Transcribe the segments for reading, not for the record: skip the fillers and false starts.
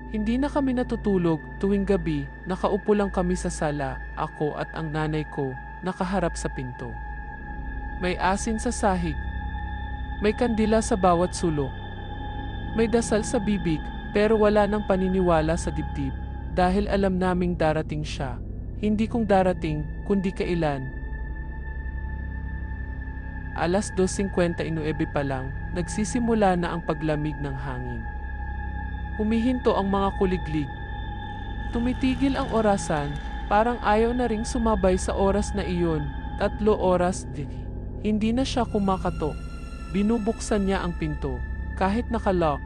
Hindi na kami natutulog tuwing gabi, nakaupo lang kami sa sala, ako at ang nanay ko, nakaharap sa pinto. May asin sa sahig. May kandila sa bawat sulok. May dasal sa bibig, pero wala nang paniniwala sa dibdib. Dahil alam naming darating siya. Hindi kung darating, kundi kailan. Alas 2:59 pa lang, nagsisimula na ang paglamig ng hangin. Humihinto ang mga kuliglig. Tumitigil ang orasan, parang ayaw na ring sumabay sa oras na iyon. 3 oras din. Hindi na siya kumakatok. Binubuksan niya ang pinto, kahit nakalock.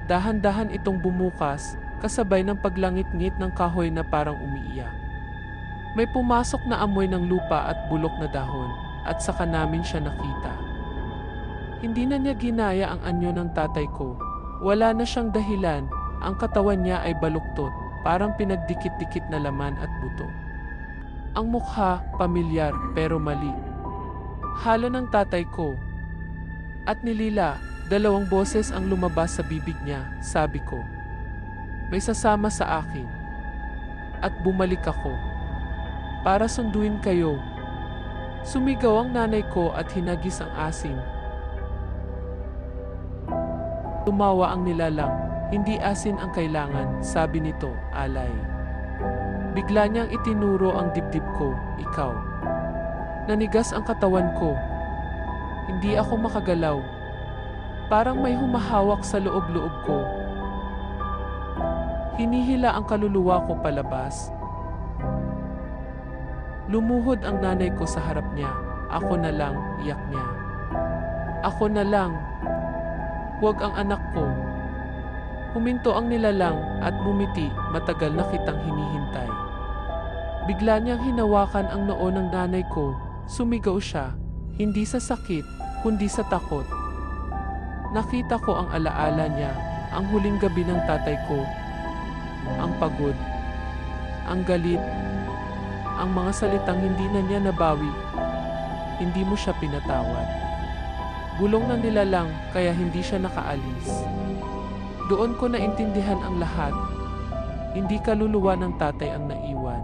Dahan-dahan itong bumukas, kasabay ng paglangit-ngit ng kahoy na parang umiiyak. May pumasok na amoy ng lupa at bulok na dahon, at saka namin siya nakita. Hindi na niya ginaya ang anyo ng tatay ko. Wala na siyang dahilan, ang katawan niya ay baluktot, parang pinagdikit-dikit na laman at buto. Ang mukha, pamilyar, pero mali. Halo ng tatay ko. At nilila, 2 boses ang lumabas sa bibig niya, sabi ko. May sasama sa akin. At bumalik ako. Para sunduin kayo. Sumigaw ang nanay ko at hinagis ang asin. Tumawa ang nilalang, hindi asin ang kailangan, sabi nito, alay. Bigla niyang itinuro ang dibdib ko, ikaw. Nanigas ang katawan ko. Hindi ako makagalaw. Parang may humahawak sa loob-loob ko. Hinihila ang kaluluwa ko palabas. Lumuhod ang nanay ko sa harap niya. Ako na lang, iyak niya. Ako na lang. Huwag ang anak ko. Huminto ang nilalang at bumiti, matagal na kitang hinihintay. Bigla niyang hinawakan ang noo ng nanay ko. Sumigaw siya, hindi sa sakit, kundi sa takot. Nakita ko ang alaala niya, ang huling gabi ng tatay ko. Ang pagod, ang galit, ang mga salitang hindi na niya nabawi. Hindi mo siya pinatawad. Bulong na nilalang kaya hindi siya nakaalis. Doon ko naintindihan ang lahat. Hindi kaluluwa ng tatay ang naiwan.